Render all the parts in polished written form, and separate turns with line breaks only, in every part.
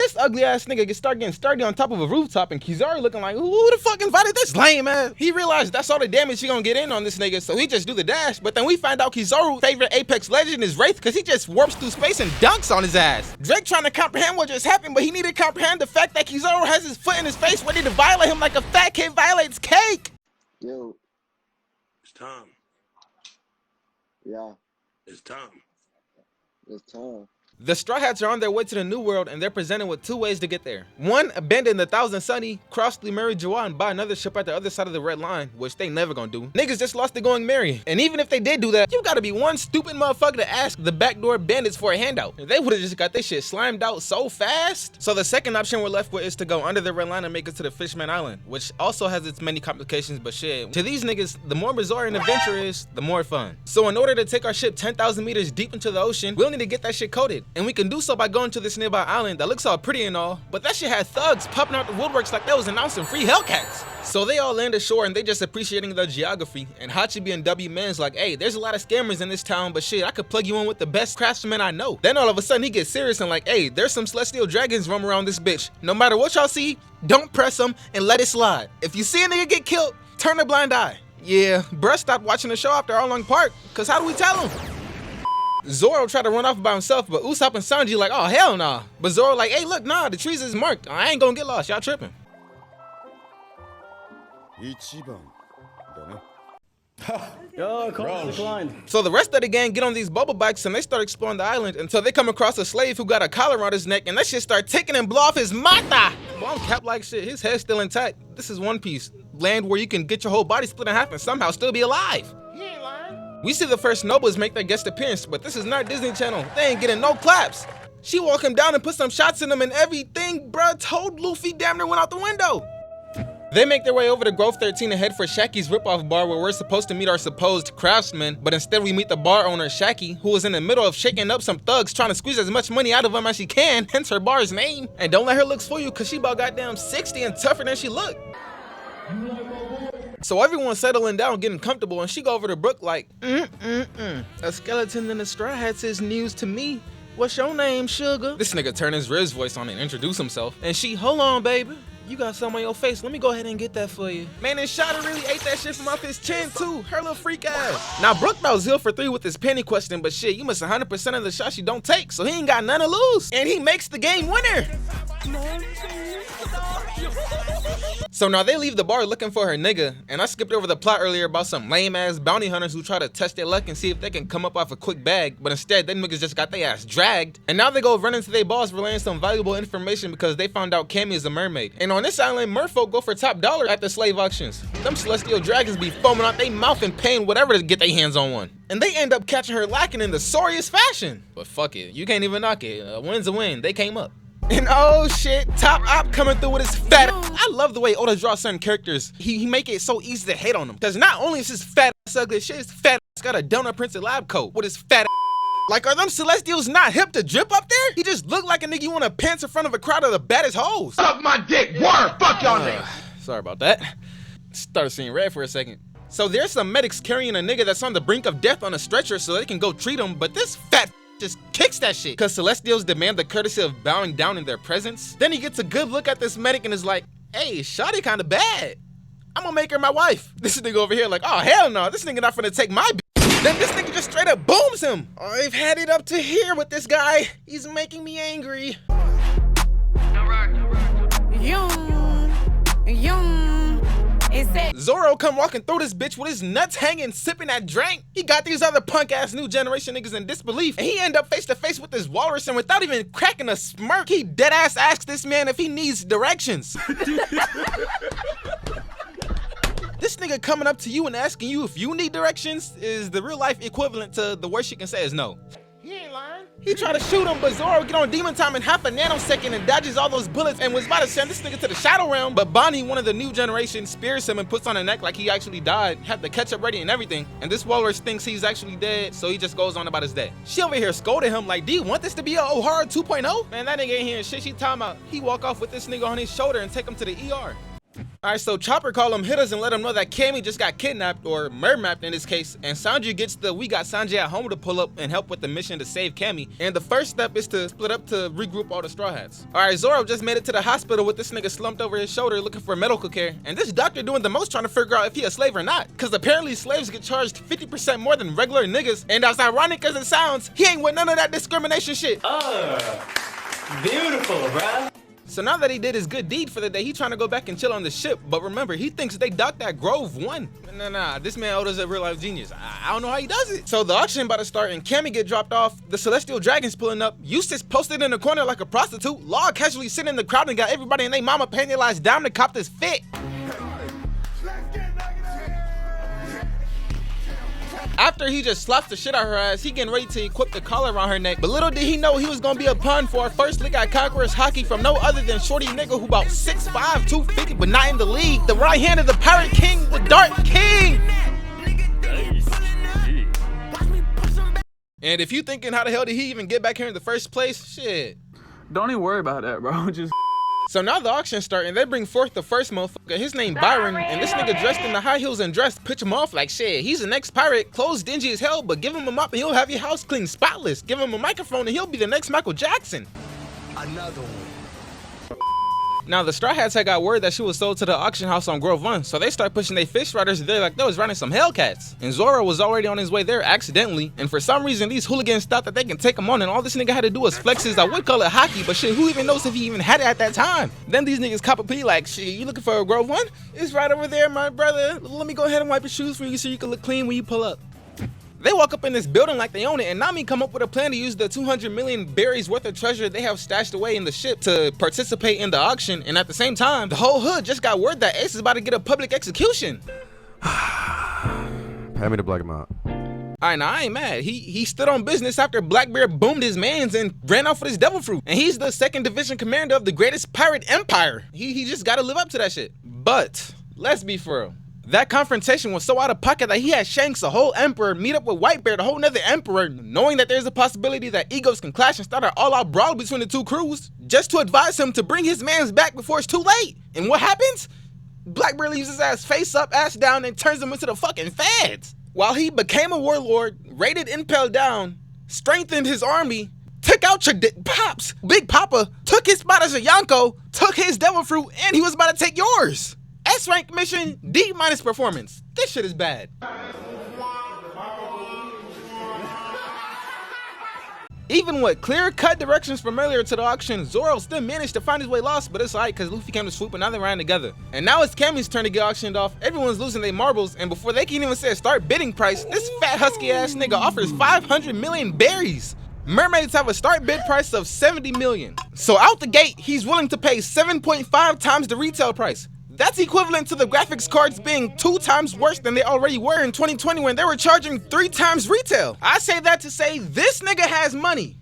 This ugly ass nigga getting sturdy on top of a rooftop, and Kizaru looking like, who the fuck invited this lame ass? He realized that's all the damage he gonna get in on this nigga, so he just do the dash. But then we find out Kizaru's favorite Apex legend is Wraith, because he just warps through space and dunks on his ass. Drake trying to comprehend what just happened, but he needed to comprehend the fact that Kizaru has his foot in his face ready to violate him like a fat kid violates cake.
Yo.
It's Tom.
Yeah.
It's Tom.
It's Tom.
The Straw Hats are on their way to the New World, and they're presented with two ways to get there. One, abandon the Thousand Sunny, cross the Mary Joa, and buy another ship at the other side of the Red Line, which they never gonna do. Niggas just lost to going Mary. And even if they did do that, you gotta be one stupid motherfucker to ask the backdoor bandits for a handout. They would've just got their shit slimed out so fast. So the second option we're left with is to go under the Red Line and make it to the Fishman Island, which also has its many complications, but shit, to these niggas, the more bizarre an adventure is, the more fun. So in order to take our ship 10,000 meters deep into the ocean, we'll need to get that shit coded. And we can do so by going to this nearby island that looks all pretty and all, but that shit had thugs popping out the woodworks like they was announcing free Hellcats. So they all land ashore and they just appreciating the geography, and Hachibi and W Man's like, hey, there's a lot of scammers in this town, but shit, I could plug you in with the best craftsmen I know. Then all of a sudden he gets serious and like, hey, there's some celestial dragons roaming around this bitch. No matter what y'all see, don't press them and let it slide. If you see a nigga get killed, turn a blind eye. Yeah, bruh stopped watching the show after Arlong Park, cause how do we tell him? Zoro tried to run off by himself, but Usopp and Sanji like, oh hell nah. But Zoro like, hey look, nah, the trees is marked. I ain't gonna get lost, y'all tripping.
Declined.
So the rest of the gang get on these bubble bikes and they start exploring the island until they come across a slave who got a collar around his neck, and that shit start ticking and blow off his mata. Well, I'm capped like shit, his head's still intact. This is One Piece, land where you can get your whole body split in half and somehow still be alive. He ain't lying. We see the first nobles make their guest appearance, but this is not Disney Channel. They ain't getting no claps. She walked him down and put some shots in him and everything, bruh, told Luffy damn near went out the window. They make their way over to Grove 13 and head for Shaki's ripoff bar where we're supposed to meet our supposed craftsman, but instead we meet the bar owner, Shaki, who was in the middle of shaking up some thugs trying to squeeze as much money out of them as she can, hence her bar's name. And don't let her looks fool you, cause she about goddamn 60 and tougher than she look. So everyone's settling down, getting comfortable, and she go over to Brooke like, A skeleton in the Straw Hats is news to me. What's your name, sugar? This nigga turn his Riz voice on and introduce himself. And she, hold on, baby. You got something on your face. Let me go ahead and get that for you. Man, and Shada really ate that shit from off his chin, too. Her little freak ass. Now, Brooke about 0 for 3 with this penny question, but shit, you miss 100% of the shots you don't take, so he ain't got none to lose. And he makes the game winner. So now they leave the bar looking for her nigga, and I skipped over the plot earlier about some lame ass bounty hunters who try to test their luck and see if they can come up off a quick bag, but instead them niggas just got their ass dragged. And now they go run into their boss relaying some valuable information because they found out Cammy is a mermaid. And on this island, merfolk go for top dollar at the slave auctions. Them celestial dragons be foaming out their mouth and paying whatever to get their hands on one. And they end up catching her lacking in the sorriest fashion. But fuck it, you can't even knock it. A win's a win, they came up. And oh shit, Top Op coming through with his fat. I love the way Oda draws certain characters. He make it so easy to hate on them. Cause not only is his fat ass ugly shit, his fat ass got a donut printed lab coat with his fat ass. Like, are them Celestials not hip to drip up there? He just look like a nigga you wanna pants in front of a crowd of the baddest hoes.
Suck my dick, word, fuck y'all niggas.
Sorry about that. Started seeing red for a second. So there's some medics carrying a nigga that's on the brink of death on a stretcher so they can go treat him, but this fat just kicks that shit, cause Celestials demand the courtesy of bowing down in their presence. Then he gets a good look at this medic and is like, hey, shawty kinda bad. I'm gonna make her my wife. This nigga over here like, oh hell no, this nigga not finna take my bitch. Then this nigga just straight up booms him. I've had it up to here with this guy. He's making me angry. Zoro come walking through this bitch with his nuts hanging, sipping that drink. He got these other punk ass new generation niggas in disbelief, and he end up face to face with this walrus, and without even cracking a smirk, he dead ass asks this man if he needs directions. This nigga coming up to you and asking you if you need directions is the real life equivalent to the worst you can say is no. He ain't lying. He tried to shoot him, but Zoro get on demon time in half a nanosecond and dodges all those bullets and was about to send this nigga to the shadow realm, but Bonnie, one of the new generation, spears him and puts on a neck like he actually died, had the ketchup ready and everything, and this walrus thinks he's actually dead, so he just goes on about his day. She over here scolding him like, do you want this to be a Ohara 2.0? Man, that nigga ain't hearing shit she talking about. He walk off with this nigga on his shoulder and take him to the ER. Alright, so Chopper call him hitters and let him know that Cammy just got kidnapped, or murmapped in this case, and Sanji gets the We Got Sanjay at Home to pull up and help with the mission to save Cammy. And the first step is to split up to regroup all the Straw Hats. Alright, Zoro just made it to the hospital with this nigga slumped over his shoulder looking for medical care, and this doctor doing the most trying to figure out if he a slave or not, cause apparently slaves get charged 50% more than regular niggas, and as ironic as it sounds, he ain't with none of that discrimination shit.
Beautiful, bruh.
So now that he did his good deed for the day, he trying to go back and chill on the ship. But remember, he thinks they docked at Grove 1. Nah, this man Oda's a real life genius. I don't know how he does it. So the auction about to start and Cammy get dropped off. The Celestial Dragon's pulling up. Eustace posted in the corner like a prostitute. Law casually sitting in the crowd and got everybody and they mama paying their lives down to cop this fit. After he just slaps the shit out her ass, he getting ready to equip the collar around her neck. But little did he know he was gonna be a pun for our first look at Conqueror's hockey from no other than shorty nigga who about 6'5", 250, but not in the league. The right hand of the Pirate King, the Dark King. And if you thinking how the hell did he even get back here in the first place, shit.
Don't even worry about that, bro. Just.
So now the auction start and they bring forth the first motherfucker. His name Byron, and this nigga dressed in the high heels and dressed pitch him off like shit. He's an ex-pirate, clothes dingy as hell, but give him a mop and he'll have your house clean spotless. Give him a microphone and he'll be the next Michael Jackson.
Another one.
Now the Straw Hats had got word that she was sold to the auction house on Grove 1, so they start pushing their fish riders there like they was running some Hellcats. And Zoro was already on his way there accidentally, and for some reason these hooligans thought that they can take him on, and all this nigga had to do was flex his, I would call it hockey, but shit, who even knows if he even had it at that time? Then these niggas cop a plea like, shit, you looking for a Grove 1? It's right over there, my brother. Let me go ahead and wipe your shoes for you so you can look clean when you pull up. They walk up in this building like they own it, and Nami come up with a plan to use the 200 million berries worth of treasure they have stashed away in the ship to participate in the auction, and at the same time, the whole hood just got word that Ace is about to get a public execution.
Hand me the black amount.
Alright, now I ain't mad. He stood on business after Blackbeard boomed his mans and ran off with his devil fruit. And he's the 2nd division commander of the greatest pirate empire. He just gotta live up to that shit. But, let's be for real. That confrontation was so out of pocket that he had Shanks, a whole emperor, meet up with Whitebeard, a whole nother emperor, knowing that there's a possibility that egos can clash and start an all-out brawl between the two crews, just to advise him to bring his mans back before it's too late. And what happens? Blackbeard leaves his ass face up, ass down, and turns him into the fucking feds. While he became a warlord, raided Impel down, strengthened his army, took out your pops, Big Papa, took his spot as a Yonko, took his devil fruit, and he was about to take yours. S-rank mission, D- performance. This shit is bad. Even with clear-cut directions from earlier to the auction, Zoro still managed to find his way lost, but it's alright because Luffy came to swoop and now they ran together. And now it's Cammy's turn to get auctioned off. Everyone's losing their marbles, and before they can even say a start bidding price, this fat husky-ass nigga offers 500 million berries. Mermaids have a start bid price of 70 million. So out the gate, he's willing to pay 7.5 times the retail price. That's equivalent to the graphics cards being 2 times worse than they already were in 2020 when they were charging 3 times retail. I say that to say this nigga has money.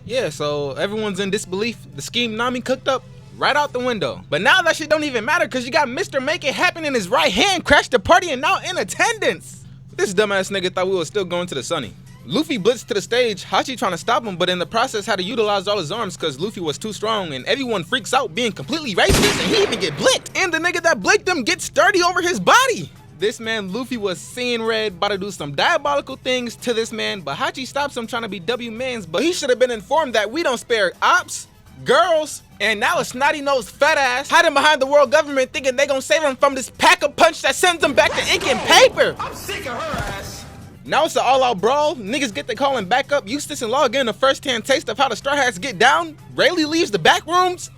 Yeah, so everyone's in disbelief. The scheme Nami cooked up, right out the window. But now that shit don't even matter because you got Mr. Make It Happen in his right hand, crashed the party and now in attendance. This dumbass nigga thought we were still going to the Sunny. Luffy blitzed to the stage, Hachi trying to stop him, but in the process had to utilize all his arms because Luffy was too strong, and everyone freaks out being completely racist, and he even get blicked. And the nigga that blicked him gets sturdy over his body. This man Luffy was seeing red, about to do some diabolical things to this man, but Hachi stops him trying to be W-mans, but he should have been informed that we don't spare ops, girls, and now a snotty-nosed fat ass hiding behind the world government thinking they gonna save him from this pack-a-punch that sends him back to ink and paper.
I'm sick of her ass.
Now it's an all-out brawl. Niggas get to calling back up. Eustace and Law getting a first-hand taste of how the Straw Hats get down. Rayleigh leaves the back rooms.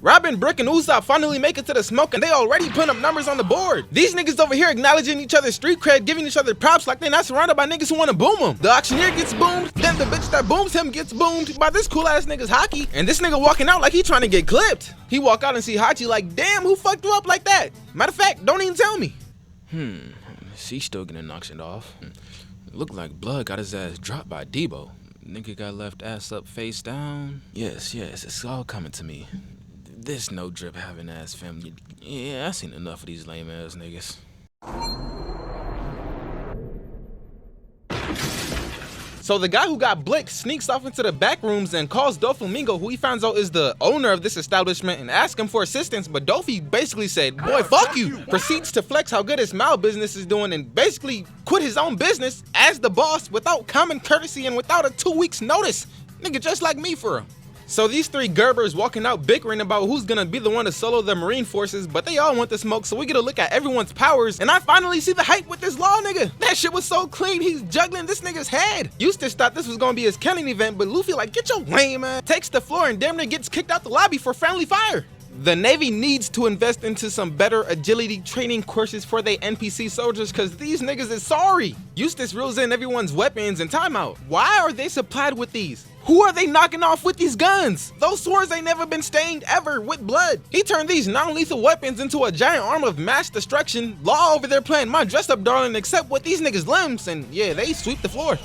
Robin, Brick, and Usopp finally make it to the smoke, and they already putting up numbers on the board. These niggas over here acknowledging each other's street cred, giving each other props like they're not surrounded by niggas who want to boom them. The auctioneer gets boomed, then the bitch that booms him gets boomed by this cool-ass nigga's hockey, and this nigga walking out like he trying to get clipped. He walk out and see Hachi like, damn, who fucked you up like that? Matter of fact, don't even tell me. She's still getting auctioned off. Look like Blood got his ass dropped by Debo. Nigga got left ass up, face down. Yes, it's all coming to me. This no drip having ass family. Yeah, I seen enough of these lame ass niggas. So the guy who got blicked sneaks off into the back rooms and calls Doflamingo, who he finds out is the owner of this establishment, and asks him for assistance, but Dofi basically said, boy, fuck you. Proceeds to flex how good his Mal business is doing and basically quit his own business as the boss without common courtesy and without a 2 weeks notice. Nigga, just like me for real. So these three Gerbers walking out bickering about who's gonna be the one to solo the Marine forces, but they all want the smoke, so we get a look at everyone's powers, and I finally see the hype with this Law nigga. That shit was so clean, he's juggling this nigga's head. Eustace thought this was gonna be his killing event, but Luffy like, get your lame man. Takes the floor and damn near gets kicked out the lobby for friendly fire. The Navy needs to invest into some better agility training courses for their NPC soldiers because these niggas is sorry. Eustace reels in everyone's weapons and timeout. Why are they supplied with these? Who are they knocking off with these guns? Those swords ain't never been stained ever with blood. He turned these non-lethal weapons into a giant arm of mass destruction. Law over there playing my dress up darling except with these niggas' limbs, and yeah, they sweep the floor.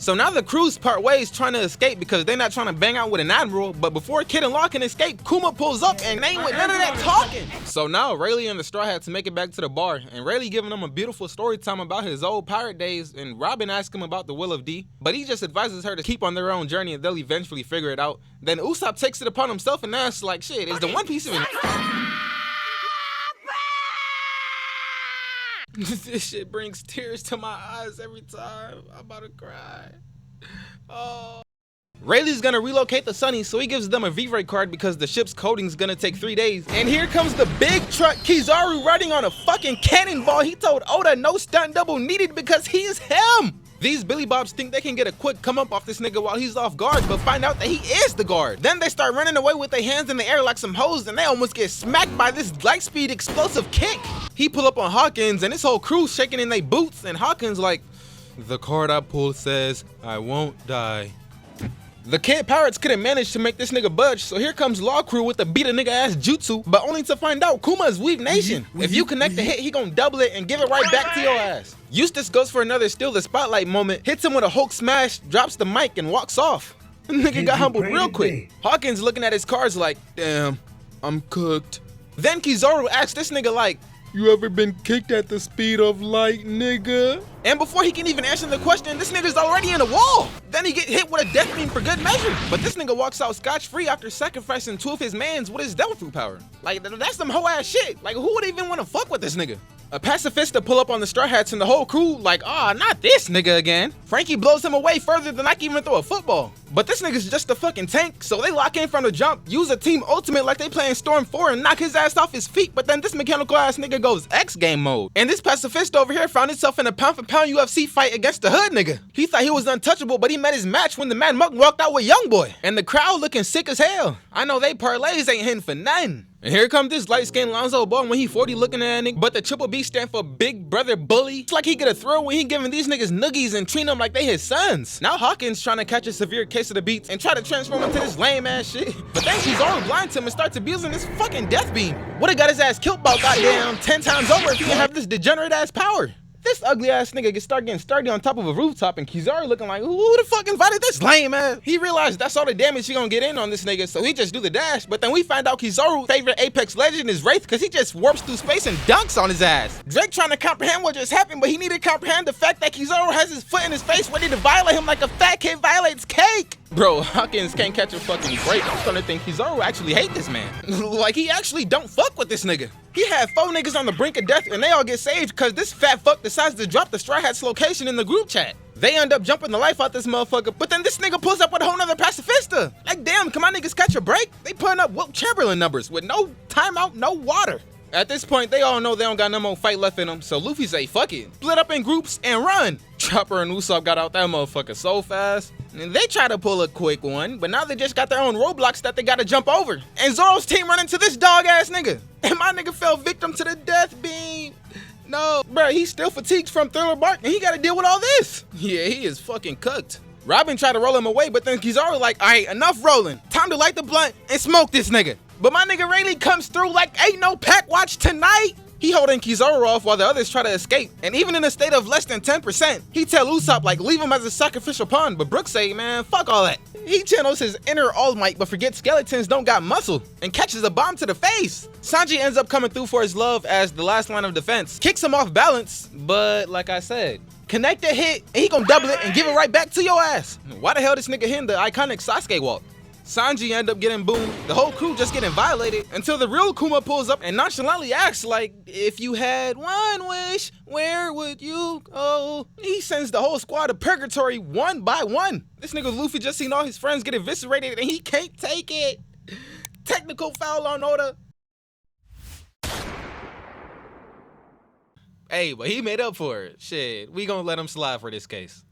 So now the crews part ways trying to escape because they're not trying to bang out with an admiral, but before Kid and Law can escape, Kuma pulls up and they ain't with none of that talking. So now Rayleigh and the Straw Hats make it back to the bar, and Rayleigh giving them a beautiful story time about his old pirate days, and Robin asks him about the Will of D, but he just advises her to keep on their own journey and they'll eventually figure it out. Then Usopp takes it upon himself and asks like, shit, is the One Piece even... This shit brings tears to my eyes every time. I'm about to cry. Oh. Rayleigh's gonna relocate the Sunny, so he gives them a V-Ray card because the ship's coating's gonna take 3 days. And here comes the big truck, Kizaru riding on a fucking cannonball. He told Oda no stunt double needed because he's him. These Billy Bobs think they can get a quick come up off this nigga while he's off guard, but find out that he is the guard. Then they start running away with their hands in the air like some hoes, and they almost get smacked by this light speed explosive kick. He pull up on Hawkins and his whole crew shaking in their boots, and Hawkins like, the card I pulled says I won't die. The Kid Pirates couldn't manage to make this nigga budge, so here comes Law Crew with the beat a nigga ass jutsu, but only to find out Kuma is Weave Nation. If you connect the hit, he gon' double it and give it right back to your ass. Eustace goes for another steal the spotlight moment, hits him with a Hulk smash, drops the mic and walks off. The nigga got humbled real quick. Hawkins looking at his cards like, damn, I'm cooked. Then Kizaru asks this nigga like, you ever been kicked at the speed of light, nigga? And before he can even answer the question, this nigga's already in a wall. Then he get hit with a death beam for good measure. But this nigga walks out scotch-free after sacrificing 2 of his mans with his devil fruit power. Like, that's some hoe ass shit. Like, who would even want to fuck with this nigga? A pacifista pull up on the Straw Hats and the whole crew like, ah, not this nigga again. Frankie blows him away further than I can even throw a football. But this nigga's just a fucking tank, so they lock in from the jump, use a team ultimate like they playing Storm 4 and knock his ass off his feet, but then this mechanical ass nigga goes X game mode. And this pacifist over here found himself in a pound for pound UFC fight against the hood nigga. He thought he was untouchable, but he met his match when the Mad Monk walked out with Youngboy. And the crowd looking sick as hell. I know they parlays ain't hitting for nothing. And here comes this light-skinned Lonzo Ball when he 40 looking at a nigga, but the triple B stand for Big Brother Bully. It's like he get a thrill when he giving these niggas noogies and treating them like they his sons. Now Hawkins trying to catch a severe case of the beats and try to transform into this lame ass shit. But then she's all blind to him and starts abusing this fucking death beam. Would've got his ass killed about goddamn 10 times over if he didn't have this degenerate ass power. This ugly ass nigga getting sturdy on top of a rooftop and Kizaru looking like, who the fuck invited this lame man? He realized that's all the damage he gonna get in on this nigga, so he just do the dash. But then we find out Kizaru's favorite Apex legend is Wraith because he just warps through space and dunks on his ass. Drake trying to comprehend what just happened, but he needed to comprehend the fact that Kizaru has his foot in his face ready to violate him like a fat kid violates cake. Bro, Hawkins can't catch a fucking break. I'm starting to think Kizaru actually hate this man. Like he actually don't fuck with this nigga. He had 4 niggas on the brink of death and they all get saved because this fat fuck decides to drop the Straw Hats location in the group chat. They end up jumping the life out this motherfucker, but then this nigga pulls up with a whole nother pacifista. Like damn, can my niggas catch a break? They putting up Wilt Chamberlain numbers with no timeout, no water. At this point, they all know they don't got no more fight left in them, so Luffy say, fuck it. Split up in groups and run. Chopper and Usopp got out that motherfucker so fast. And they try to pull a quick one, but now they just got their own roadblocks that they gotta jump over. And Zoro's team run into this dog ass nigga. And my nigga fell victim to the death beam. No, bro, he's still fatigued from Thriller Bark and he gotta deal with all this. Yeah, he is fucking cooked. Robin tried to roll him away, but then Kizaru like, alright, enough rolling. Time to light the blunt and smoke this nigga. But my nigga Rayleigh comes through like ain't no pack watch tonight. He holding Kizaru off while the others try to escape. And even in a state of less than 10%, he tell Usopp like leave him as a sacrificial pawn, but Brooks say, man, fuck all that. He channels his inner All Might but forgets skeletons don't got muscle and catches a bomb to the face. Sanji ends up coming through for his love as the last line of defense. Kicks him off balance, but like I said, connect the hit, and he gonna double it and give it right back to your ass. Why the hell this nigga hitting the iconic Sasuke walk? Sanji end up getting boomed, the whole crew just getting violated until the real Kuma pulls up and nonchalantly asks, like, if you had one wish, where would you go? He sends the whole squad to purgatory one by one. This nigga Luffy just seen all his friends get eviscerated and he can't take it. Technical foul on Oda. Hey, but he made up for it. Shit, we gonna let him slide for this case.